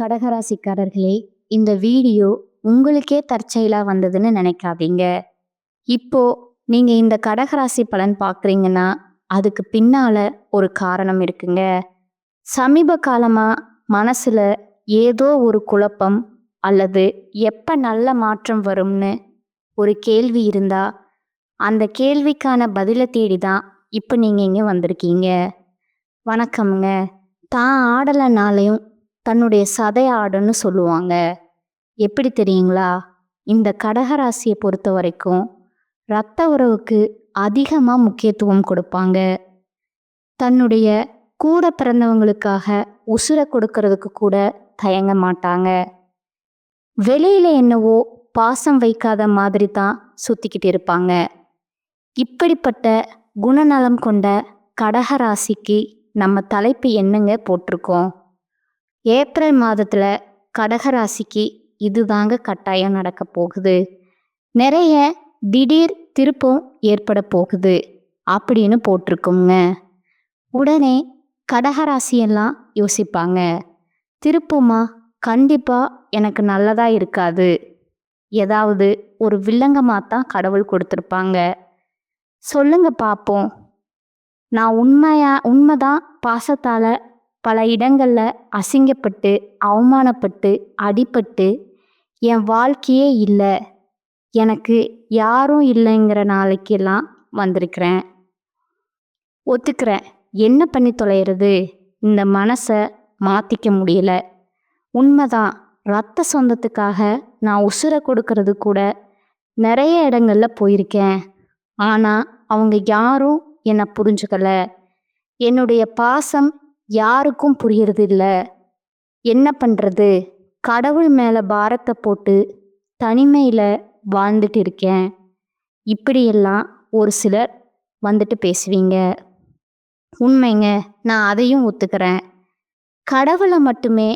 கடகராசிக்காரர்களே, இந்த வீடியோ உங்களுக்கே தற்செயலா வந்ததுன்னு நினைக்காதீங்க. இப்போ நீங்க இந்த கடகராசி பலன் பார்க்குறீங்கன்னா, அதுக்கு பின்னால ஒரு காரணம் இருக்குங்க. சமீப காலமா மனசுல ஏதோ ஒரு குழப்பம் அல்லது எப்ப நல்ல மாற்றம் வரும்னு ஒரு கேள்வி இருந்தா, அந்த கேள்விக்கான பதிலை தேடி தான் இப்போ நீங்க இங்க வந்திருக்கீங்க. வணக்கம்ங்க. தான் ஆடலைனாலையும் தன்னுடைய சதை ஆடுன்னு சொல்லுவாங்க. எப்படி தெரியுங்களா? இந்த கடகராசியை பொறுத்த வரைக்கும் இரத்த உறவுக்கு அதிகமாக முக்கியத்துவம் கொடுப்பாங்க. தன்னுடைய கூட பிறந்தவங்களுக்காக உசுரை கொடுக்கறதுக்கு கூட தயங்க மாட்டாங்க. வெளியில என்னவோ பாசம் வைக்காத மாதிரி தான் சுத்திக்கிட்டு இருப்பாங்க. இப்படிப்பட்ட குணநலம் கொண்ட கடகராசிக்கு நம்ம தலைப்பு என்னங்க போட்டிருக்கோம்? ஏப்ரல் மாதத்துல கடகராசிக்கு இதுதாங்க கட்டாயம் நடக்க போகுது. நிறைய திடீர் திருப்பம் ஏற்பட போகுது அப்படின்னு போட்டிருக்கோங்க. உடனே கடகராசியெல்லாம் யோசிப்பாங்க, திருப்பமா கண்டிப்பா எனக்கு நல்லதா இருக்காது, ஏதாவது ஒரு வில்லங்கமாத்தான் கடவுள் கொடுத்துருப்பாங்க. சொல்லுங்க பார்ப்போம். நான் உண்மைதான் பாசத்தால பல இடங்கள்ல அசிங்கப்பட்டு அவமானப்பட்டு அடிபட்டு என் வாழ்க்கையே இல்லை, எனக்கு யாரும் இல்லைங்கிற நாளைக்கெல்லாம் வந்திருக்கிறேன். ஒத்துக்கிறேன். என்ன பண்ணி தொலைகிறது? இந்த மனசை மாற்றிக்க முடியல. உண்மைதான், ரத்த சொந்தத்துக்காக நான் உசுரை கொடுக்கறது கூட நிறைய இடங்கள்ல போயிருக்கேன். ஆனால் அவங்க யாரும் என்னை புரிஞ்சுக்கல. என்னுடைய பாசம் யாருக்கும் புரியறது இல்லை. என்ன பண்ணுறது? கடவுள் மேலே பாரத்தை போட்டு தனிமையில் வாழ்ந்துட்டு இருக்கேன். இப்படியெல்லாம் ஒரு சிலர் வந்துட்டு பேசுவீங்க. உண்மைங்க, நான் அதையும் ஒத்துக்கிறேன். கடவுளை மட்டுமே,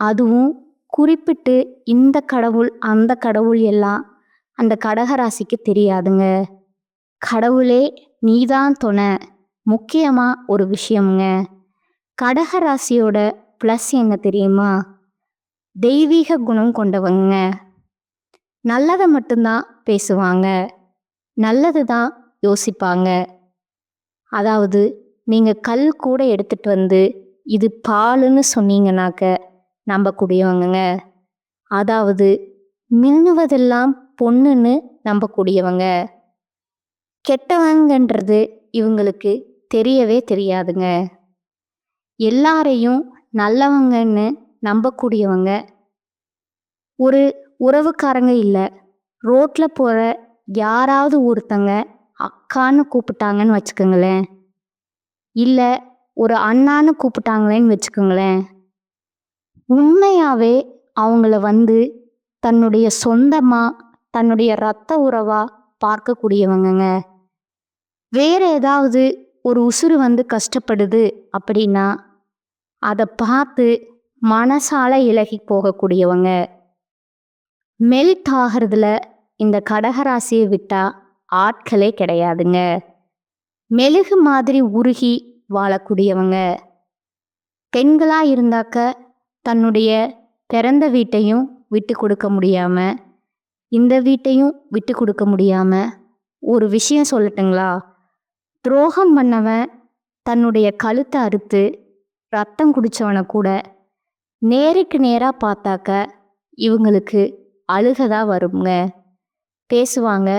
அதுவும் குறிப்பிட்டு இந்த கடவுள் அந்த கடவுள் எல்லாம் அந்த கடகராசிக்கு தெரியாதுங்க. கடவுளே நீதான் துணை. முக்கியமாக ஒரு விஷயம்ங்க, கடகராசியோட ப்ளஸ் என்ன தெரியுமா? தெய்வீக குணம் கொண்டவங்க. நல்லதை மட்டும்தான் பேசுவாங்க, நல்லது தான் யோசிப்பாங்க. அதாவது நீங்கள் கல் கூட எடுத்துட்டு வந்து இது பாலுன்னு சொன்னீங்கன்னாக்க நம்பக்கூடியவங்க. அதாவது மின்னுவதெல்லாம் பொண்ணுன்னு நம்பக்கூடியவங்க. கெட்டவங்கன்றது இவங்களுக்கு தெரியவே தெரியாதுங்க. எல்லாரையும் நல்லவங்கன்னு நம்பக்கூடியவங்க. ஒரு உறவுக்காரங்க இல்லை, ரோட்டில் போகிற யாராவது ஒருத்தங்க அக்கான்னு கூப்பிட்டாங்கன்னு வச்சுக்கோங்களேன், இல்லை ஒரு அண்ணான்னு கூப்பிட்டாங்களேன்னு வச்சுக்கோங்களேன், உண்மையாகவே அவங்கள வந்து தன்னுடைய சொந்தமாக தன்னுடைய இரத்த உறவாக பார்க்கக்கூடியவங்கங்க. வேற ஏதாவது ஒரு உசுறு வந்து கஷ்டப்படுது அப்படின்னா அதை பார்த்து மனசால இலகி போகக்கூடியவங்க. மெல்ட் ஆகிறதுல இந்த கடகராசியை விட்டா ஆட்களே கிடையாதுங்க. மெழுகு மாதிரி உருகி வாழக்கூடியவங்க. பெண்களாக இருந்தாக்க தன்னுடைய பிறந்த வீட்டையும் விட்டு கொடுக்க முடியாமல், இந்த வீட்டையும் விட்டு கொடுக்க முடியாமல், ஒரு விஷயம் சொல்லட்டுங்களா? துரோகம் பண்ணவன் தன்னுடைய கழுத்தை அறுத்து ரத்தம் குடித்தவனை கூட நேருக்கு நேராக பார்த்தாக்க இவங்களுக்கு அழுகதா வருங்க. பேசுவாங்க,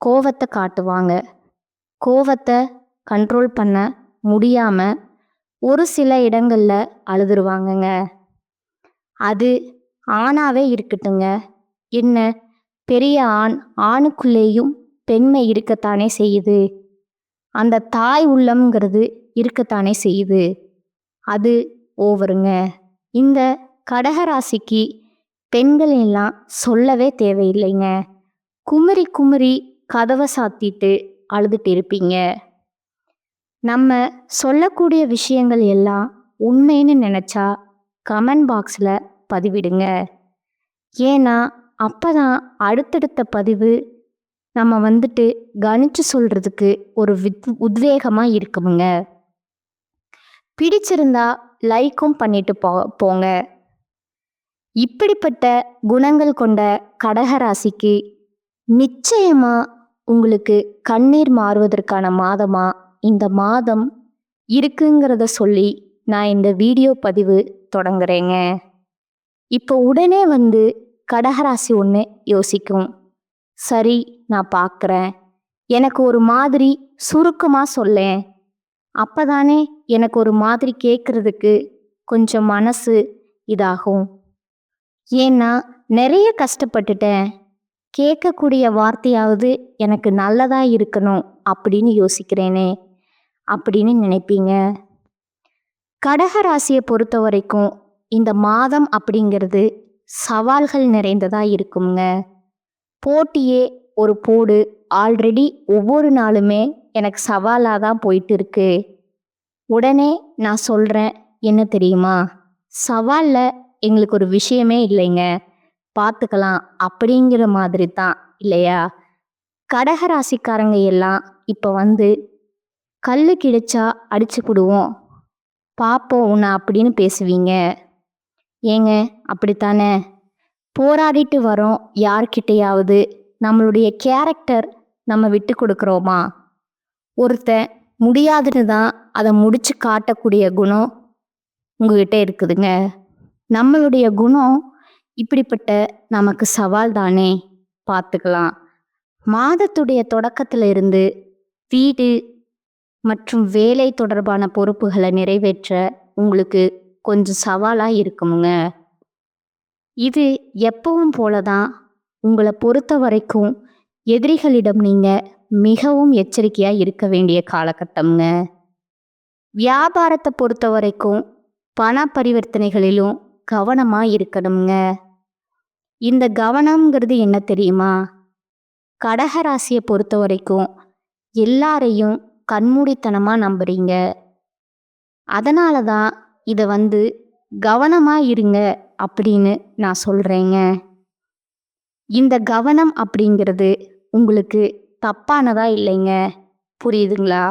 கோவத்தை காட்டுவாங்க. கோவத்தை கண்ட்ரோல் பண்ண முடியாமல் ஒரு சில இடங்களில் அழுதுருவாங்கங்க. அது ஆணாவே இருக்கட்டுங்க. என்ன, பெரிய ஆணுக்குள்ளேயும் பெண்மை இருக்கத்தானே செய்யுது. அந்த தாய் உள்ளம்ங்கிறது இருக்கத்தானே செய்யுது. அது ஓவருங்க. இந்த கடகராசிக்கு பெண்கள் எல்லாம் சொல்லவே தேவையில்லைங்க. குமரி குமரி கதவை சாத்திட்டு அழுதுட்டு இருப்பீங்க. நம்ம சொல்லக்கூடிய விஷயங்கள் எல்லாம் உண்மைன்னு நினச்சா கமெண்ட் பாக்ஸில் பதிவிடுங்க. ஏன்னா அப்போதான் அடுத்தடுத்த பதிவு நம்ம வந்துட்டு கணிச்சு சொல்கிறதுக்கு ஒரு உத்வேகமாக இருக்குமுங்க. பிடிச்சிருந்தா லைக்கும் பண்ணிட்டு போங்க. இப்படிப்பட்ட குணங்கள் கொண்ட கடகராசிக்கு நிச்சயமா உங்களுக்கு கண்ணீர் மாறுவதற்கான மாதமா இந்த மாதம் இருக்குங்கிறத சொல்லி நான் இந்த வீடியோ பதிவு தொடங்குறேங்க. இப்போ உடனே வந்து கடகராசி ஒன்று யோசிக்கும், சரி நான் பார்க்குறேன், எனக்கு ஒரு மாதிரி சுருக்கமாக சொல்லேன், அப்பதானே எனக்கு ஒரு மாதிரி கேட்குறதுக்கு கொஞ்சம் மனசு இதாகும். ஏன்னா நிறைய கஷ்டப்பட்டுட்டேன், கேட்கக்கூடிய வார்த்தையாவது எனக்கு நல்லதா இருக்கணும் அப்படின்னு யோசிக்கிறேனே அப்படின்னு நினைப்பீங்க. கடகராசியை பொறுத்த வரைக்கும் இந்த மாதம் அப்படிங்கிறது சவால்கள் நிறைந்ததா இருக்குங்க. போட்டியே ஒரு போடு, ஆல்ரெடி ஒவ்வொரு நாளுமே எனக்கு சவாலாக தான் போயிட்டு இருக்கு. உடனே நான் சொல்கிறேன், என்ன தெரியுமா, சவாலில் எங்களுக்கு ஒரு விஷயமே இல்லைங்க, பார்த்துக்கலாம் அப்படிங்கிற மாதிரி தான் இல்லையா? கடகராசிக்காரங்க எல்லாம் இப்போ வந்து கல் கிடைச்சா அடிச்சு போடுவோம், பார்ப்போம் உன்னை அப்படின்னு பேசுவீங்க. ஏங்க அப்படித்தானே? போராடிட்டு வரோம் யார்கிட்டையாவது, நம்மளுடைய கேரக்டர் நம்ம விட்டு கொடுக்குறோமா? ஒருத்தன் முடியாதுன்னு தான் அதை முடிச்சு காட்டக்கூடிய குணம் உங்ககிட்ட இருக்குதுங்க. நம்மளுடைய குணம் இப்படிப்பட்ட நமக்கு சவால் தானே, பார்த்துக்கலாம். மாதத்துடைய தொடக்கத்தில் இருந்து வீடு மற்றும் வேலை தொடர்பான பொறுப்புகளை நிறைவேற்ற உங்களுக்கு கொஞ்சம் சவாலாக இருக்குமுங்க. இது எப்பவும் போல தான். உங்களை பொறுத்த வரைக்கும் எதிரிகளிடம் நீங்கள் மிகவும் எச்சரிக்கையாக இருக்க வேண்டிய காலகட்டம்ங்க. வியாபாரத்தை பொறுத்த வரைக்கும் பண பரிவர்த்தனைகளிலும் கவனமாக இருக்கணுங்க. இந்த கவனம்ங்கிறது என்ன தெரியுமா? கடகராசியை பொறுத்த வரைக்கும் எல்லாரையும் கண்மூடித்தனமாக நம்புறீங்க. அதனால தான் இதை வந்து கவனமாக இருங்க அப்படின்னு நான் சொல்கிறேங்க. இந்த கவனம் அப்படிங்கிறது உங்களுக்கு தப்பானதா இல்லைங்க, புரியுதுங்களா?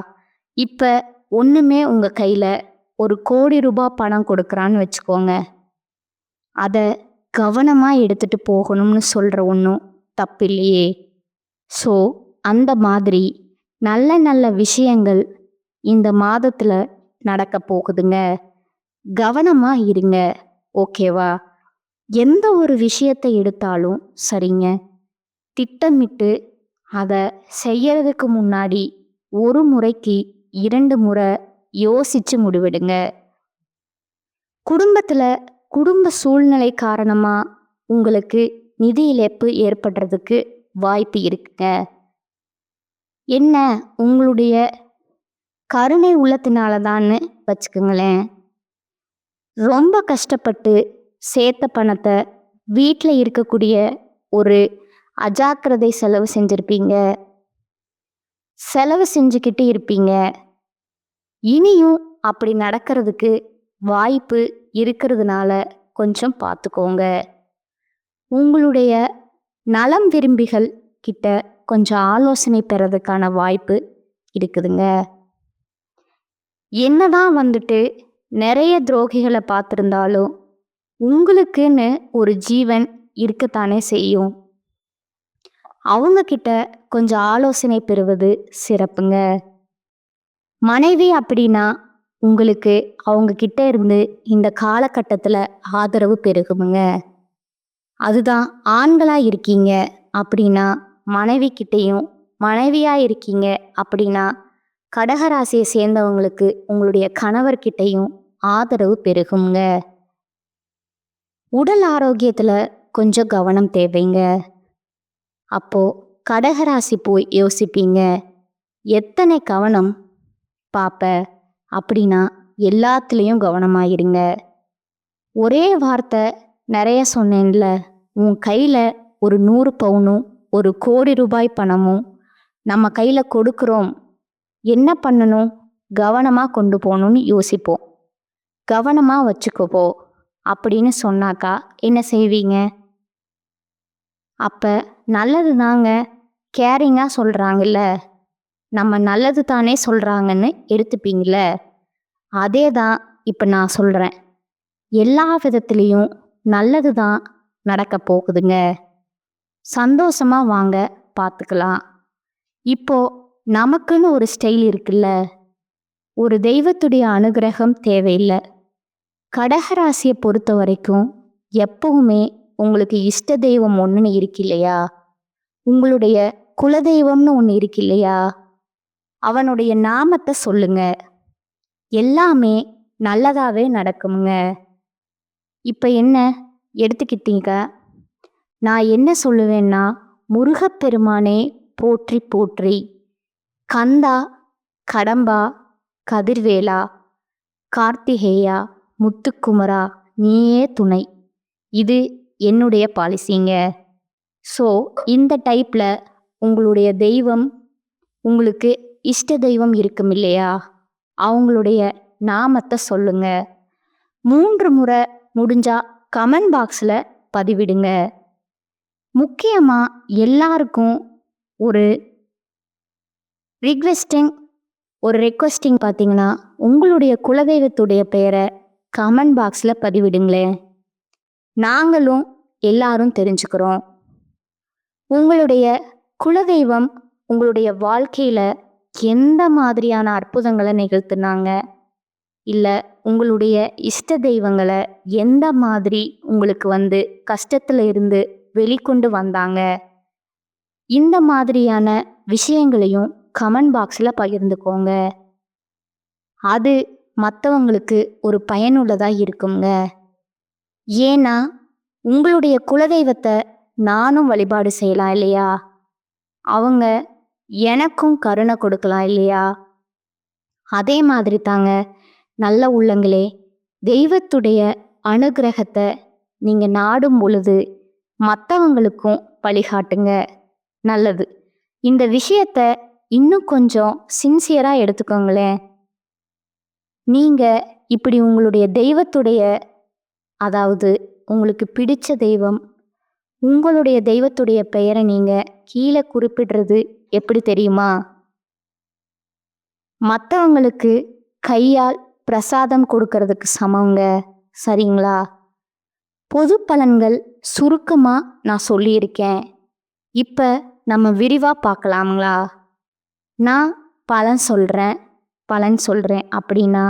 இப்போ ஒன்றுமே உங்கள் கையில் ₹1,00,00,000 பணம் கொடுக்குறான்னு வச்சுக்கோங்க, அதை கவனமாக எடுத்துகிட்டு போகணும்னு சொல்கிற ஒன்றும் தப்பு இல்லையே. ஸோ அந்த மாதிரி நல்ல நல்ல விஷயங்கள் இந்த மாதத்தில் நடக்க போகுதுங்க. கவனமாக இருங்க, ஓகேவா? எந்த ஒரு விஷயத்தை எடுத்தாலும் சரிங்க, திட்டமிட்டு அதை செய்யறதுக்கு முன்னாடி ஒரு முறைக்கு 2 முறை யோசிச்சு முடிவெடுங்க. குடும்பத்தில் குடும்ப சூழ்நிலை காரணமாக உங்களுக்கு நிதி இழப்பு ஏற்படுறதுக்கு வாய்ப்பு இருக்குங்க. என்ன, உங்களுடைய கருணை உள்ளத்தினால தான்னு வச்சுக்கோங்களேன். ரொம்ப கஷ்டப்பட்டு சேர்த்த பணத்தை வீட்டில் இருக்கக்கூடிய ஒரு அஜாக்கிரதை செலவு செஞ்சுருப்பீங்க, செலவு செஞ்சுக்கிட்டு இருப்பீங்க. இனியும் அப்படி நடக்கிறதுக்கு வாய்ப்பு இருக்கிறதுனால கொஞ்சம் பார்த்துக்கோங்க. உங்களுடைய நலம் விரும்பிகள் கிட்ட கொஞ்சம் ஆலோசனை பெறதுக்கான வாய்ப்பு இருக்குதுங்க. என்னதான் வந்துட்டு நிறைய துரோகிகளை பார்த்துருந்தாலும் உங்களுக்குன்னு ஒரு ஜீவன் இருக்கத்தானே செய்யும். அவங்க கிட்ட கொஞ்சம் ஆலோசனை பெறுவது சிறப்புங்க. மனைவி அப்படின்னா உங்களுக்கு அவங்க கிட்ட இருந்து இந்த காலகட்டத்தில் ஆதரவு பெருகுமுங்க. அதுதான் ஆண்களாக இருக்கீங்க அப்படின்னா மனைவி கிட்டேயும், மனைவியாக இருக்கீங்க அப்படின்னா கடகராசியை சேர்ந்தவங்களுக்கு உங்களுடைய கணவர்கிட்டையும் ஆதரவு பெருகுங்க. உடல் ஆரோக்கியத்தில் கொஞ்சம் கவனம் தேவைங்க. அப்போது கடகராசி போய் யோசிப்பீங்க, எத்தனை கவனம் பாப்ப அப்படின்னா எல்லாத்துலேயும் கவனமாயிருங்க. ஒரே வார்த்தை நிறைய சொன்னேன்ல, உன் கையில் ஒரு 100 பவுனும் ₹1,00,00,000 பணமும் நம்ம கையில் கொடுக்குறோம், என்ன பண்ணணும், கவனமாக கொண்டு போகணும்னு யோசிப்போம். கவனமாக வச்சுக்கோ அப்படின்னு சொன்னாக்கா என்ன செய்வீங்க? அப்போ நல்லது தாங்க, கேரிங்காக சொல்கிறாங்கல்ல, நம்ம நல்லது தானே சொல்கிறாங்கன்னு எடுத்துப்பீங்கள. அதே தான் இப்போ நான் சொல்கிறேன். எல்லா விதத்துலேயும் நல்லது தான் நடக்க போகுதுங்க. சந்தோஷமா வாங்க, பார்த்துக்கலாம். இப்போ நமக்குன்னு ஒரு ஸ்டைல் இருக்குல்ல, ஒரு தெய்வத்துடைய அனுகிரகம் தேவையில்லை. கடகராசியை பொறுத்த வரைக்கும் எப்பவுமே உங்களுக்கு இஷ்ட தெய்வம் ஒன்றுன்னு இருக்கு இல்லையா, உங்களுடைய குலதெய்வம்னு ஒன்று இருக்கு இல்லையா, அவனுடைய நாமத்தை சொல்லுங்க. எல்லாமே நல்லதாவே நடக்குங்க. இப்போ என்ன எடுத்துக்கிட்டீங்க, நான் என்ன சொல்லுவேன்னா, முருகப்பெருமானே போற்றி போற்றி, கந்தா, கடம்பா, கதிர்வேலா, கார்த்திகேயா, முத்துக்குமரா, நீயே துணை. இது என்னுடைய பாலிசிங்க. ஸோ இந்த டைப்பில் உங்களுடைய தெய்வம், உங்களுக்கு இஷ்ட தெய்வம் இருக்கும் இல்லையா, அவங்களுடைய நாமத்தை சொல்லுங்க. 3 முறை முடிஞ்சா கமெண்ட் பாக்ஸில் பதிவிடுங்க. முக்கியமாக எல்லாருக்கும் ஒரு ரெக்வெஸ்டிங் பார்த்தீங்கன்னா, உங்களுடைய குலதெய்வத்துடைய பெயரை கமெண்ட் பாக்ஸில் பதிவிடுங்களேன். நாங்களும் எல்லாரும் தெரிஞ்சுக்கிறோம். உங்களுடைய குலதெய்வம் உங்களுடைய வாழ்க்கையில் எந்த மாதிரியான அற்புதங்களை நிகழ்த்தினாங்க, இல்லை உங்களுடைய இஷ்ட தெய்வங்களை எந்த மாதிரி உங்களுக்கு வந்து கஷ்டத்தில் இருந்து வெளிக்கொண்டு வந்தாங்க, இந்த மாதிரியான விஷயங்களையும் கமெண்ட் பாக்ஸில் பகிர்ந்துக்கோங்க. அது மற்றவங்களுக்கு ஒரு பயனுள்ளதாக இருக்குங்க. ஏன்னா உங்களுடைய குலதெய்வத்தை நானும் வழிபாடு செய்யலாம் இல்லையா, அவங்க எனக்கும் கருணை கொடுக்கலாம் இல்லையா. அதே மாதிரி தாங்க நல்ல உள்ளங்களே, தெய்வத்துடைய அனுகிரகத்தை நீங்கள் நாடும் பொழுது மற்றவங்களுக்கும் வழிகாட்டுங்க. நல்லது. இந்த விஷயத்தை இன்னும் கொஞ்சம் சின்சியராக எடுத்துக்கோங்களேன். நீங்கள் இப்படி உங்களுடைய தெய்வத்துடைய, அதாவது உங்களுக்கு பிடிச்ச தெய்வம், உங்களுடைய தெய்வத்துடைய பெயரை நீங்கள் கீழே குறிப்பிடுறது எப்படி தெரியுமா, மற்றவங்களுக்கு கையால் பிரசாதம் கொடுக்கறதுக்கு சமங்க. சரிங்களா? பொது பலன்கள் சுருக்கமாக நான் சொல்லியிருக்கேன். இப்போ நம்ம விரிவாக பார்க்கலாங்களா? நான் பலன் சொல்கிறேன் அப்படின்னா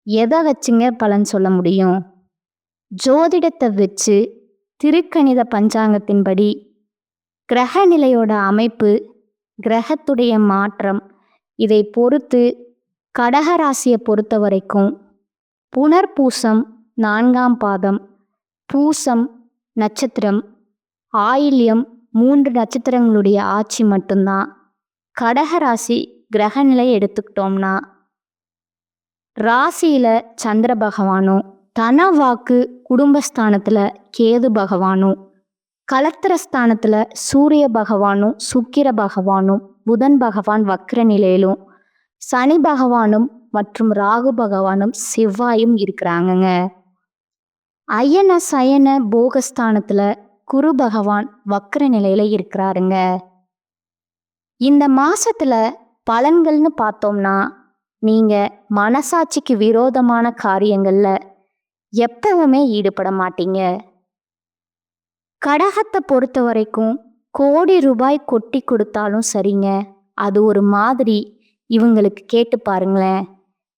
எதை வச்சுங்க பலன் சொல்ல முடியும்? ஜோதிடத்தை வச்சு, திருக்கணித பஞ்சாங்கத்தின்படி, கிரக நிலையோட அமைப்பு, கிரகத்துடைய மாற்றம், இதை பொறுத்து கடகராசியை பொறுத்த வரைக்கும் புனர்பூசம் 4ஆம் பாதம், பூசம் நட்சத்திரம், ஆயில்யம் 3 நட்சத்திரங்களுடைய ஆட்சி மட்டும்தான் கடகராசி கிரகநிலை எடுத்துக்கிட்டோம்னா, ராசியில் சந்திர பகவானும், தனவாக்கு குடும்பஸ்தானத்தில் கேது பகவானும், கலத்திரஸ்தானத்தில் சூரிய பகவானும், சுக்கிர பகவானும், புதன் பகவான் வக்ர நிலையிலும், சனி பகவானும் மற்றும் ராகு பகவானும் செவ்வாயும் இருக்கிறாங்கங்க. அயன சயன போகஸ்தானத்தில் குரு பகவான் வக்ர நிலையில் இருக்கிறாருங்க. இந்த மாசத்துல பலன்கள்னு பார்த்தோம்னா, நீங்கள் மனசாட்சிக்கு விரோதமான காரியங்களில் எப்பவுமே ஈடுபட மாட்டீங்க. கடகத்தை பொறுத்த வரைக்கும் கோடி ரூபாய் கொட்டி கொடுத்தாலும் சரிங்க, அது ஒரு மாதிரி இவங்களுக்கு கேட்டு பாருங்களேன்.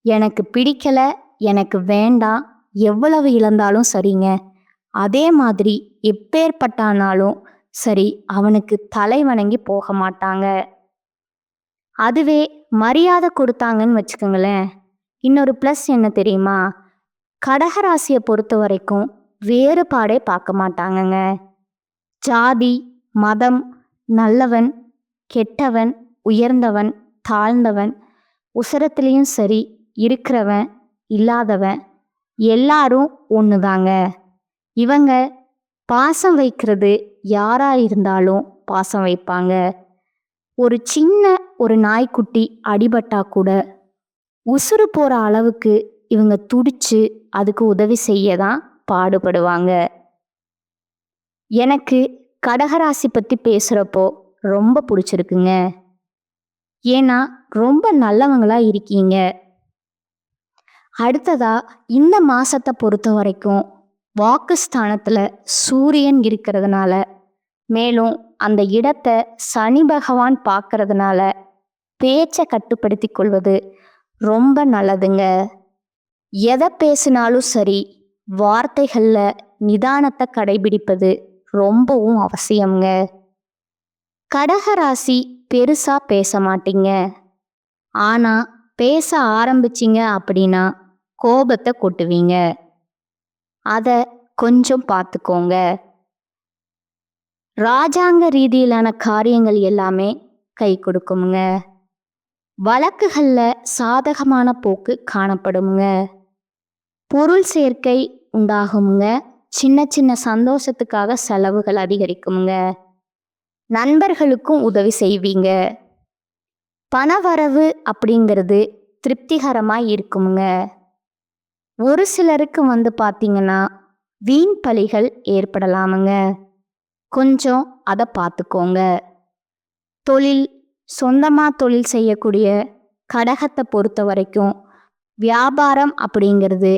எனக்கு பிடிக்கலை, எனக்கு வேண்டாம், எவ்வளவு இழந்தாலும் சரிங்க, அதே மாதிரி எப்பேற்பட்டானாலும் சரி அவனுக்கு தலை வணங்கி போக மாட்டாங்க. அதுவே மரியாதை கொடுத்தாங்கன்னு வச்சுக்கோங்களேன், இன்னொரு ப்ளஸ் என்ன தெரியுமா, கடகராசியை பொறுத்த வரைக்கும் வேறுபாடே பார்க்க மாட்டாங்கங்க. ஜாதி, மதம், நல்லவன், கெட்டவன், உயர்ந்தவன், தாழ்ந்தவன், உசரத்துலேயும் சரி, இருக்கிறவன், இல்லாதவன், எல்லாரும் ஒன்று தாங்க. இவங்க பாசம் வைக்கிறது யாராக இருந்தாலும் பாசம் வைப்பாங்க. ஒரு நாய்க்குட்டி அடிபட்டா கூட உசுறு போகிற அளவுக்கு இவங்க துடிச்சு அதுக்கு உதவி செய்ய தான் பாடுபடுவாங்க. எனக்கு கடகராசி பற்றி பேசுகிறப்போ ரொம்ப பிடிச்சிருக்குங்க. ஏன்னா ரொம்ப நல்லவங்களா இருக்கீங்க. அடுத்ததா இந்த மாசத்தை பொறுத்த வரைக்கும் வாக்குஸ்தானத்தில் சூரியன் இருக்கிறதுனால, மேலும் அந்த இடத்தை சனி பகவான் பார்க்கறதுனால பேச்சை கட்டுப்படுத்தி கொள்வது ரொம்ப நல்லதுங்க. எதை பேசினாலும் சரி, வார்த்தைகளில் நிதானத்தை கடைபிடிப்பது ரொம்பவும் அவசியம்ங்க. கடகராசி பெருசா பேச மாட்டீங்க. ஆனா பேச ஆரம்பிச்சிங்க அப்படின்னா கோபத்தை கொட்டுவீங்க. அதை கொஞ்சம் பார்த்துக்கோங்க. ராஜாங்க ரீதியிலான காரியங்கள் எல்லாமே கை கொடுக்குமுங்க. வழக்குகளில் சாதகமான போக்கு காணப்படுமுங்க. பொருள் சேர்க்கை உண்டாகுமுங்க. சின்ன சின்ன சந்தோஷத்துக்காக செலவுகள் அதிகரிக்குமுங்க. நண்பர்களுக்கும் உதவி செய்வீங்க. பணவரவு அப்படிங்கிறது திருப்திகரமாக இருக்குமுங்க. ஒரு சிலருக்கு பார்த்தீங்கன்னா வீண் பழிகள் ஏற்படலாமுங்க. கொஞ்சம் அதை பார்த்துக்கோங்க. தொழில், சொந்தமாக தொழில் செய்யக்கூடிய கடகத்தை பொறுத்த வரைக்கும் வியாபாரம் அப்படிங்கிறது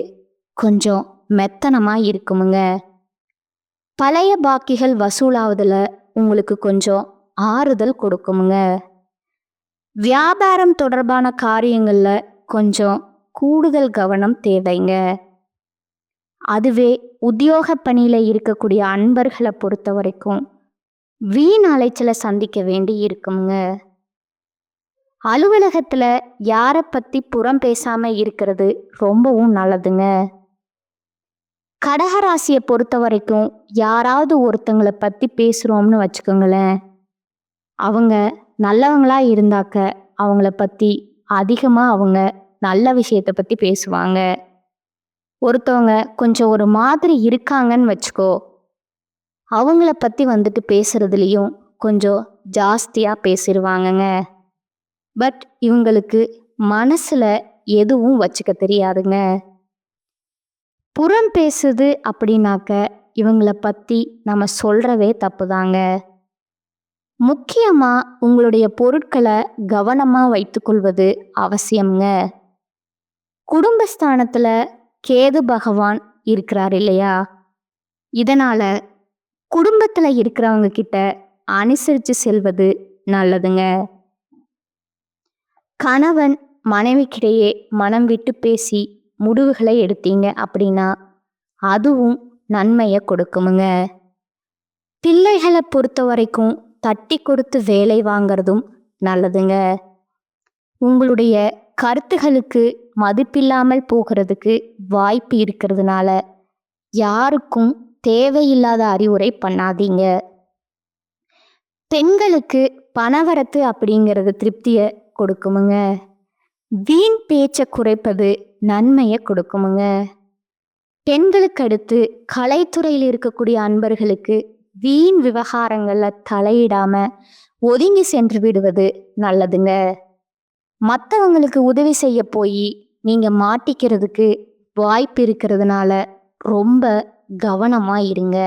கொஞ்சம் மெத்தனமாக இருக்குமுங்க. பழைய பாக்கிகள் வசூலாவதில் உங்களுக்கு கொஞ்சம் ஆறுதல் கொடுக்குமுங்க. வியாபாரம் தொடர்பான காரியங்களில் கொஞ்சம் கூடுதல் கவனம் தேவைங்க. அதுவே உத்தியோக பணியில் இருக்கக்கூடிய அன்பர்களை பொறுத்த வரைக்கும் வீண் அலைச்சலை சந்திக்க வேண்டி இருக்குங்க. அலுவலகத்தில் யாரை பற்றி புறம் பேசாமல் இருக்கிறது ரொம்பவும் நல்லதுங்க. கடகராசியை பொறுத்த வரைக்கும் யாராவது ஒருத்தங்களை பற்றி பேசுகிறோம்னு வச்சுக்கோங்களேன், அவங்க நல்லவங்களா இருந்தாக்க அவங்கள பற்றி அதிகமாக அவங்க நல்ல விஷயத்தை பற்றி பேசுவாங்க. ஒருத்தவங்க கொஞ்சம் ஒரு மாதிரி இருக்காங்கன்னு வச்சுக்கோ, அவங்கள பற்றி பேசுறதுலேயும் கொஞ்சம் ஜாஸ்தியாக பேசிடுவாங்கங்க. பட் இவங்களுக்கு மனசில் எதுவும் வச்சுக்க தெரியாதுங்க. புறம் பேசுது அப்படின்னாக்க இவங்களை பற்றி நம்ம சொல்கிறதே தப்பு தாங்க. முக்கியமாக உங்களுடைய பொருட்களை கவனமாக வைத்துக்கொள்வது அவசியம்ங்க. குடும்பஸ்தானத்தில் கேது பகவான் இருக்கிறார் இல்லையா, இதனால் குடும்பத்தில் இருக்கிறவங்க கிட்ட அனுசரித்து செல்வது நல்லதுங்க. கணவன் மனைவிக்கிடையே மனம் விட்டு பேசி முடிவுகளை எடுத்தீங்க அப்படின்னா அதுவும் நன்மையை கொடுக்குமுங்க. பிள்ளைகளை பொறுத்த வரைக்கும் தட்டி கொடுத்து வேலை வாங்கிறதும் நல்லதுங்க. உங்களுடைய கருத்துகளுக்கு மதிப்பில்லாமல் போகிறதுக்கு வாய்ப்பு இருக்கிறதுனால யாருக்கும் தேவையில்லாத அறிவுரை பண்ணாதீங்க. பெண்களுக்கு பணவரத்து அப்படிங்கிறது திருப்தியை கொடுக்குமுங்க. வீண் பேச்சை குறைப்பது நன்மையை கொடுக்குமுங்க. பெண்களுக்கு அடுத்து கலைத்துறையில் இருக்கக்கூடிய அன்பர்களுக்கு வீண் விவகாரங்களில் தலையிடாம ஒதுங்கி சென்று விடுவது நல்லதுங்க. மற்றவங்களுக்கு உதவி செய்ய போய் நீங்கள் மாட்டிக்கிறதுக்கு வாய்ப்பு இருக்கிறதுனால ரொம்ப கவனமாக இருங்க.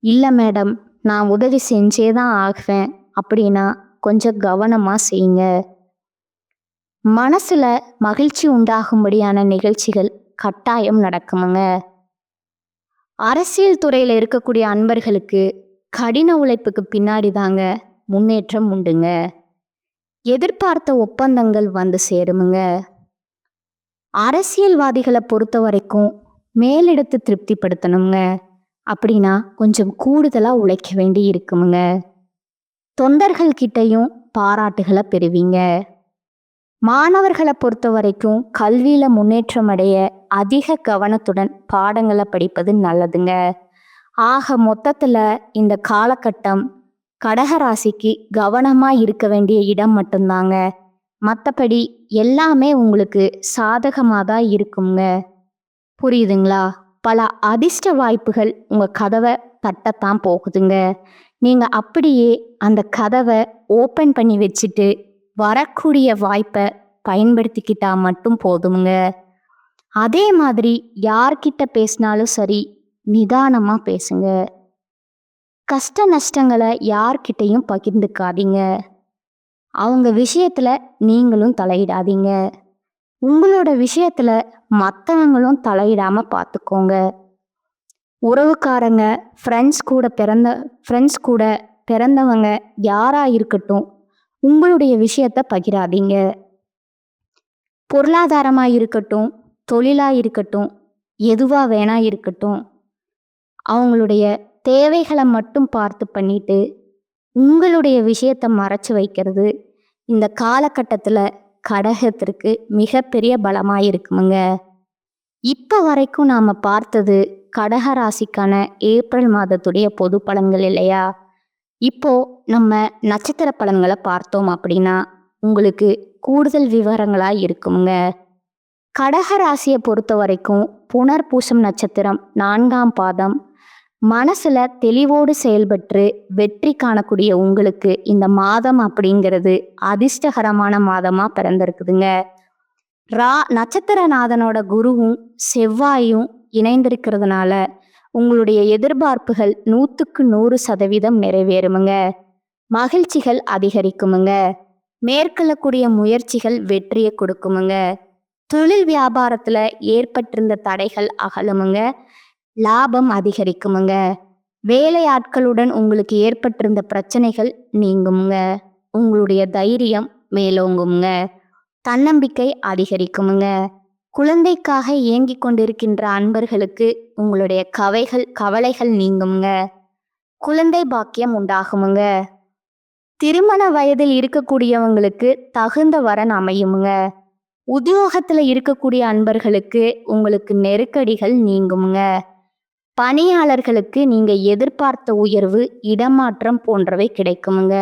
இல்லை மேடம், நான் உதவி செஞ்சே தான் ஆகுவேன் அப்படின்னா கொஞ்சம் கவனமாக செய்யுங்க. மனசில் மகிழ்ச்சி உண்டாகும்படியான நிகழ்ச்சிகள் கட்டாயம் நடக்குமுங்க. அரசியல் துறையில் இருக்கக்கூடிய அன்பர்களுக்கு கடின உழைப்புக்கு பின்னாடி தாங்க முன்னேற்றம் உண்டுங்க. எதிர்பார்த்த ஒப்பந்தங்கள் வந்து சேருமுங்க. அரசியல்வாதிகளை பொறுத்த வரைக்கும் மேலிடத்து திருப்திப்படுத்தணுங்க அப்படின்னா கொஞ்சம் கூடுதலாக உழைக்க வேண்டி இருக்குமுங்க. தொண்டர்கள் கிட்டையும் பாராட்டுகளை பெறுவீங்க. மாணவர்களை பொறுத்த வரைக்கும் கல்வியில் முன்னேற்றம் அடைய அதிக கவனத்துடன் பாடங்களை படிப்பது நல்லதுங்க. ஆக மொத்தத்தில் இந்த காலகட்டம் கடகராசிக்கு கவனமாக இருக்க வேண்டிய இடம் மட்டும்தாங்க. மற்றபடி எல்லாமே உங்களுக்கு சாதகமாக தான் இருக்குங்க. புரியுதுங்களா? பல அதிர்ஷ்ட வாய்ப்புகள் உங்கள் கதவை தட்டத்தான் போகுதுங்க. நீங்கள் அப்படியே அந்த கதவை ஓப்பன் பண்ணி வச்சுட்டு வரக்கூடிய வாய்ப்பை பயன்படுத்திக்கிட்டா மட்டும் போதுங்க. அதே மாதிரி யார்கிட்ட பேசினாலும் சரி, நிதானமாக பேசுங்க. கஷ்ட நஷ்டங்களை யார்கிட்டையும் பகிர்ந்துக்காதீங்க. அவங்க விஷயத்தில் நீங்களும் தலையிடாதீங்க. உங்களோட விஷயத்தில் மற்றவங்களும் தலையிடாமல் பார்த்துக்கோங்க. உறவுக்காரங்க, ஃப்ரெண்ட்ஸ் கூட பிறந்தவங்க யாரா இருக்கட்டும், உங்களுடைய விஷயத்த பகிராதீங்க. பொருளாதாரமா இருக்கட்டும், தொழிலா இருக்கட்டும், எதுவா வேணா இருக்கட்டும், அவங்களுடைய தேவைகளை மட்டும் பார்த்து பண்ணிட்டு உங்களுடைய விஷயத்த மறைச்சு வைக்கிறது இந்த காலகட்டத்தில் கடகத்திற்கு மிகப்பெரிய பலமாக இருக்குமுங்க. இப்போ வரைக்கும் நாம் பார்த்தது கடக ராசிக்கான ஏப்ரல் மாதத்துடைய பொது பலன்கள் இல்லையா? இப்போ நம்ம நட்சத்திர பலன்களை பார்த்தோம் அப்படின்னா உங்களுக்கு கூடுதல் விவரங்களாக இருக்குமுங்க. கடக ராசியை பொறுத்த வரைக்கும் புனர்பூசம் நட்சத்திரம் 4ஆம் பாதம், மனசுல தெளிவோடு செயல்பட்டு வெற்றி காணக்கூடிய உங்களுக்கு இந்த மாதம் அப்படிங்கிறது அதிர்ஷ்டகரமான மாதமா பிறந்திருக்குதுங்க. நட்சத்திரநாதனோட குருவும் செவ்வாயும் இணைந்திருக்கிறதுனால உங்களுடைய எதிர்பார்ப்புகள் 100% நிறைவேறுமுங்க. மகிழ்ச்சிகள் அதிகரிக்குமுங்க. மேற்கொள்ளக்கூடிய முயற்சிகள் வெற்றியை கொடுக்குமுங்க. தொழில் வியாபாரத்துல ஏற்பட்டிருந்த தடைகள் அகலுமுங்க. லாபம் அதிகரிக்குமுங்க. வேலையாட்களுடன் உங்களுக்கு ஏற்பட்டிருந்த பிரச்சனைகள் நீங்குமுங்க. உங்களுடைய தைரியம் மேலோங்குமுங்க. தன்னம்பிக்கை அதிகரிக்குமுங்க. குழந்தைக்காக ஏங்கிக் கொண்டிருக்கின்ற அன்பர்களுக்கு உங்களுடைய கவலைகள் நீங்குமுங்க. குழந்தை பாக்கியம் உண்டாகுமுங்க. திருமண வயதில் இருக்கக்கூடியவங்களுக்கு தகுந்த வரன் அமையுமுங்க. உத்தியோகத்துல இருக்கக்கூடிய அன்பர்களுக்கு உங்களுக்கு நெருக்கடிகள் நீங்குமுங்க. பணியாளர்களுக்கு நீங்க எதிர்பார்த்த உயர்வு, இடமாற்றம் போன்றவை கிடைக்குமுங்க.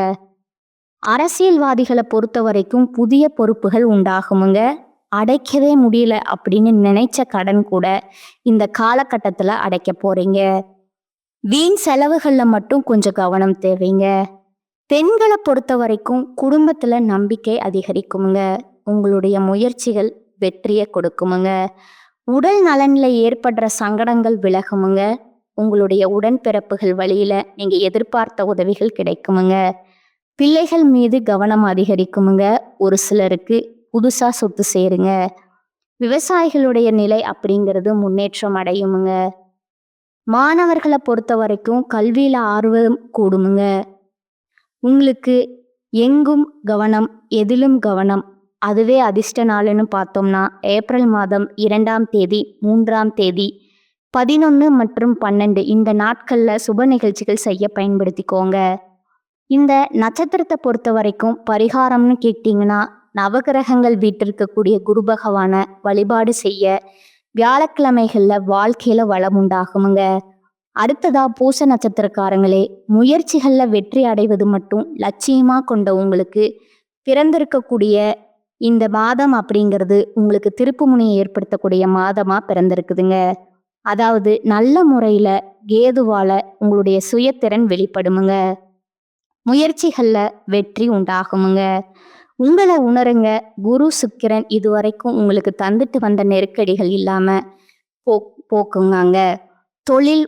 அரசியல்வாதிகளை பொறுத்த வரைக்கும் புதிய பொறுப்புகள் உண்டாகுமுங்க. அடைக்கவே முடியல அப்படின்னு நினைச்ச கடன் கூட இந்த காலகட்டத்தில் அடைக்க போறீங்க. வீண் செலவுகள்ல மட்டும் கொஞ்சம் கவனம் தேவைங்க. பெண்களை பொறுத்த வரைக்கும் குடும்பத்துல நம்பிக்கை அதிகரிக்குமுங்க. உங்களுடைய முயற்சிகள் வெற்றியை கொடுக்குமுங்க. உடல் நலன்ல ஏற்படுற சங்கடங்கள் விலகுமுங்க. உங்களுடைய உடன்பிறப்புகள் வழியில நீங்க எதிர்பார்த்த உதவிகள் கிடைக்குமுங்க. பிள்ளைகள் மீது கவனம் அதிகரிக்குமுங்க. ஒரு சிலருக்கு புதுசா சொத்து சேருங்க. விவசாயிகளுடைய நிலை அப்படிங்கிறது முன்னேற்றம் அடையுமுங்க. மாணவர்களை பொறுத்த வரைக்கும் கல்வியில ஆர்வம் கூடுமுங்க. உங்களுக்கு எங்கும் கவனம், எதிலும் கவனம். அதுவே அதிர்ஷ்ட நாளுன்னு பார்த்தோம்னா ஏப்ரல் மாதம் 2ஆம் தேதி, 3ஆம் தேதி, 11 மற்றும் 12 இந்த நாட்களில் சுப நிகழ்ச்சிகள் செய்ய பயன்படுத்திக்கோங்க. இந்த நட்சத்திரத்தை பொறுத்த வரைக்கும் பரிகாரம்னு கேட்டிங்கன்னா நவகிரகங்கள் வீட்டிற்கக்கூடிய குரு பகவான வழிபாடு செய்ய வியாழக்கிழமைகளில் வாழ்க்கையில் வளம் உண்டாகுமுங்க. அடுத்ததா பூச நட்சத்திரக்காரங்களே, முயற்சிகளில் வெற்றி அடைவது மட்டும் லட்சியமாக கொண்ட உங்களுக்கு பிறந்திருக்கக்கூடிய இந்த மாதம் அப்படிங்கிறது உங்களுக்கு திருப்பு முனையை ஏற்படுத்தக்கூடிய மாதமாக பிறந்திருக்குதுங்க. அதாவது நல்ல முறையில் கேதுவால உங்களுடைய சுயத்திறன் வெளிப்படுமுங்க. முயற்சிகளில் வெற்றி உண்டாகுமுங்க. உங்களை உணருங்க. குரு சுக்கிரன் இதுவரைக்கும் உங்களுக்கு தந்துட்டு வந்த நெருக்கடிகள் இல்லாமல் போக்குங்க. தொழில்,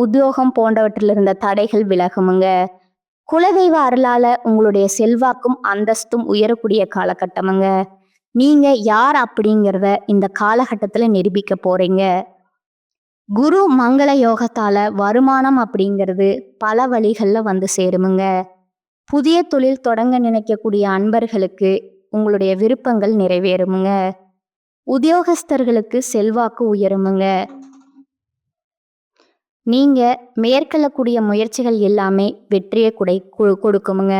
உத்தியோகம் போன்றவற்றில் இருந்த தடைகள் விலகுமுங்க. குலதெய்வ அருளால உங்களுடைய செல்வாக்கும் அந்தஸ்தும் உயரக்கூடிய காலகட்டமுங்க. நீங்க யார் அப்படிங்கிறத இந்த காலகட்டத்தில் நிரூபிக்க போறீங்க. குரு மங்கள யோகத்தால வருமானம் அப்படிங்கிறது பல வழிகளில் வந்து சேருமுங்க. புதிய தொழில் தொடங்க நினைக்கக்கூடிய அன்பர்களுக்கு உங்களுடைய விருப்பங்கள் நிறைவேறுமுங்க. உத்தியோகஸ்தர்களுக்கு செல்வாக்கு உயருமுங்க. நீங்க மேற்கொள்ளக்கூடிய முயற்சிகள் எல்லாமே வெற்றியை கொடுக்குமுங்க.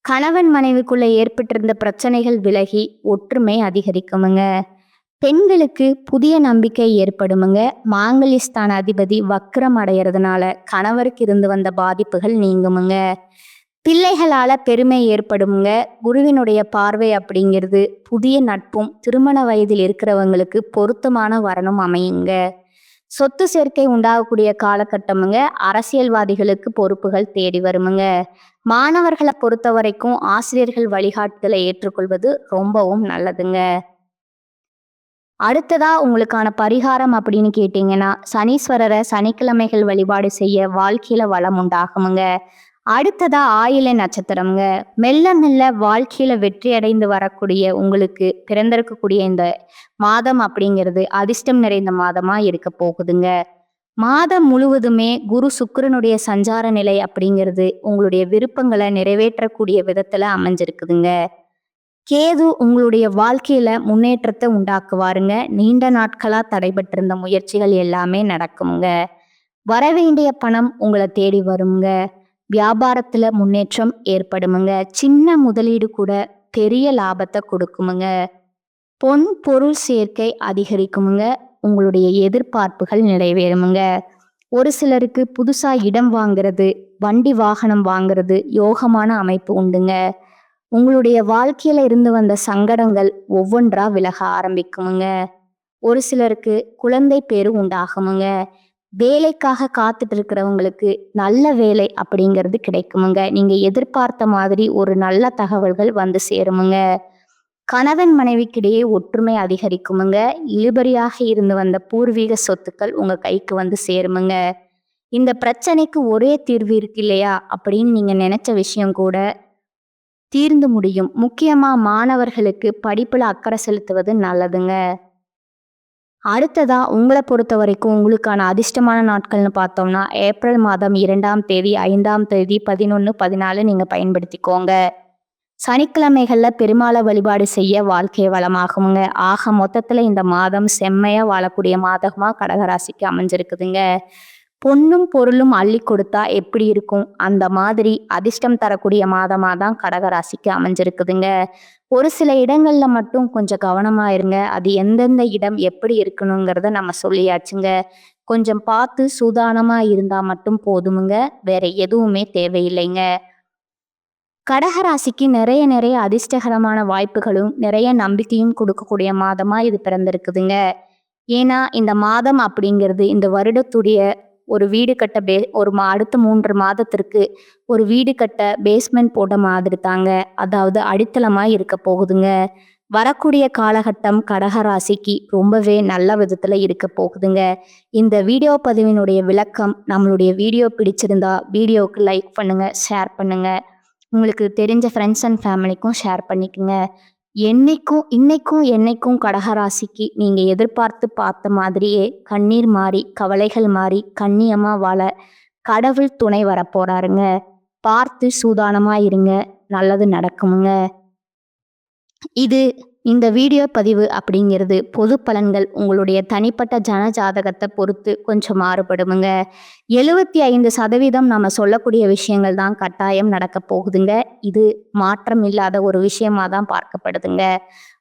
கணவன் மனைவிக்குள்ள ஏற்பட்டிருந்த பிரச்சனைகள் விலகி ஒற்றுமை அதிகரிக்குமுங்க. பெண்களுக்கு புதிய நம்பிக்கை ஏற்படுமுங்க. மாங்கல்யஸ்தான அதிபதி வக்ரம் அடைகிறதுனால கணவருக்கு இருந்து வந்த பாதிப்புகள் நீங்குமுங்க. பிள்ளைகளால பெருமை ஏற்படுமுங்க. குருவினுடைய பார்வை அப்படிங்கிறது புதிய நட்பும் திருமண வயதில் இருக்கிறவங்களுக்கு பொருத்தமான வரணும் அமையுங்க. சொத்து சேர்க்கை உண்டாகக்கூடிய காலகட்டமுங்க. அரசியல்வாதிகளுக்கு பொறுப்புகள் தேடி வருமுங்க. மாணவர்களை பொறுத்த வரைக்கும் ஆசிரியர்கள் வழிகாட்டுதலை ஏற்றுக்கொள்வது ரொம்பவும் நல்லதுங்க. அடுத்ததா உங்களுக்கான பரிகாரம் அப்படின்னு கேட்டீங்கன்னா சனீஸ்வரரை சனிக்கிழமைகள் வழிபாடு செய்ய வாழ்க்கையில வளம் உண்டாகுமுங்க. அடுத்ததா ஆயிலை நட்சத்திரம்ங்க. மெல்ல மெல்ல வாழ்க்கையில வெற்றி அடைந்து வரக்கூடிய உங்களுக்கு பிறந்திருக்கக்கூடிய இந்த மாதம் அப்படிங்கிறது அதிர்ஷ்டம் நிறைந்த மாதமா இருக்க போகுதுங்க. மாதம் முழுவதுமே குரு சுக்கிரனுடைய சஞ்சார நிலை அப்படிங்கிறது உங்களுடைய விருப்பங்களை நிறைவேற்றக்கூடிய விதத்துல அமைஞ்சிருக்குதுங்க. கேது உங்களுடைய வாழ்க்கையில முன்னேற்றத்தை உண்டாக்குவாருங்க. நீண்ட நாட்களா தடைபட்டிருந்த முயற்சிகள் எல்லாமே நடக்குங்க. வரவேண்டிய பணம் உங்களை தேடி வருங்க. வியாபாரத்துல முன்னேற்றம் ஏற்படுமுங்க. சின்ன முதலீடு கூட பெரிய லாபத்தை கொடுக்குமுங்க. பொன் பொருள் சேர்க்கை அதிகரிக்குமுங்க. உங்களுடைய எதிர்பார்ப்புகள் நிறைவேறுமுங்க. ஒரு சிலருக்கு புதுசா இடம் வாங்குறது, வண்டி வாகனம் வாங்குறது யோகமான அமைப்பு உண்டுங்க. உங்களுடைய வாழ்க்கையில இருந்து வந்த சங்கடங்கள் ஒவ்வொன்றா விலக ஆரம்பிக்குமுங்க. ஒரு சிலருக்கு குழந்தை பேரு உண்டாகுமுங்க. வேலைக்காக காத்துட்டு இருக்கிறவங்களுக்கு நல்ல வேலை அப்படிங்கிறது கிடைக்குமுங்க. நீங்க எதிர்பார்த்த மாதிரி ஒரு நல்ல தகவல்கள் வந்து சேருமுங்க. கணவன் மனைவிக்கிடையே ஒற்றுமை அதிகரிக்குமுங்க. இழுபறியாக இருந்து வந்த பூர்வீக சொத்துக்கள் உங்க கைக்கு வந்து சேருமுங்க. இந்த பிரச்சனைக்கு ஒரே தீர்வு இருக்கு இல்லையா அப்படின்னு நீங்க நினைச்ச விஷயம் கூட தீர்ந்து முடியும். முக்கியமா மாணவர்களுக்கு படிப்புல அக்கறை செலுத்துவது நல்லதுங்க. அடுத்ததா உங்களை பொறுத்த வரைக்கும் உங்களுக்கான அதிர்ஷ்டமான நாட்கள்னு பார்த்தோம்னா ஏப்ரல் மாதம் 2ஆம் தேதி, 5ஆம் தேதி, 11, 14 நீங்க பயன்படுத்திக்கோங்க. சனிக்கிழமைகள்ல பெருமாளை வழிபாடு செய்ய வாழ்க்கை வளமாகுங்க. ஆக மொத்தத்துல இந்த மாதம் செம்மையா வாழக்கூடிய மாதமா கடகராசிக்கு அமைஞ்சிருக்குதுங்க. பொன்னும் பொருளும் அள்ளி கொடுத்தா எப்படி இருக்கும், அந்த மாதிரி அதிர்ஷ்டம் தரக்கூடிய மாதமா தான் கடகராசிக்கு அமைஞ்சிருக்குதுங்க. ஒரு சில இடங்கள்ல மட்டும் கொஞ்சம் கவனமா இருங்க. அது எந்தெந்த இடம் எப்படி இருக்கணுங்கிறத நம்ம சொல்லியாச்சுங்க. கொஞ்சம் பார்த்து சூதானமா இருந்தா மட்டும் போதுமுங்க. வேற எதுவுமே தேவையில்லைங்க. கடகராசிக்கு நிறைய நிறைய அதிர்ஷ்டகரமான வாய்ப்புகளும் நிறைய நம்பிக்கையும் கொடுக்கக்கூடிய மாதமா இது பிறந்திருக்குதுங்க. ஏன்னா இந்த மாதம் அப்படிங்கிறது இந்த வருடத்துடைய ஒரு வீடு கட்ட அடுத்த 3 மாதத்திற்கு ஒரு வீடு கட்ட பேஸ்மெண்ட் போட்ட மாதிரி தாங்க. அதாவது அடித்தளமா இருக்க போகுதுங்க. வரக்கூடிய காலகட்டம் கடகராசிக்கு ரொம்பவே நல்ல விதத்துல இருக்க போகுதுங்க. இந்த வீடியோ பதிவினுடைய விளக்கம் நம்மளுடைய வீடியோ பிடிச்சிருந்தா வீடியோவுக்கு லைக் பண்ணுங்க, ஷேர் பண்ணுங்க. உங்களுக்கு தெரிஞ்ச ஃப்ரெண்ட்ஸ் அண்ட் ஃபேமிலிக்கும் ஷேர் பண்ணிக்கோங்க. என்னைக்கும் கடகராசிக்கு நீங்க எதிர்பார்த்து பார்த்த மாதிரியே கண்ணீர் மாறி கவலைகள் மாறி கண்ணியமா வாழ கடவுள் துணை வரப்போறாருங்க. பார்த்து சூதானமா இருங்க. நல்லது நடக்குமுங்க. இந்த வீடியோ பதிவு அப்படிங்கிறது பொது பலன்கள் உங்களுடைய தனிப்பட்ட ஜன ஜாதகத்தை பொறுத்து கொஞ்சம் மாறுபடுமுங்க. 75% நம்ம சொல்லக்கூடிய விஷயங்கள் தான் கட்டாயம் நடக்க போகுதுங்க. இது மாற்றம் இல்லாத ஒரு விஷயமா தான் பார்க்கப்படுதுங்க.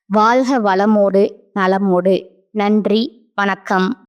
வாழ்க வளமோடு நலமோடு. நன்றி, வணக்கம்.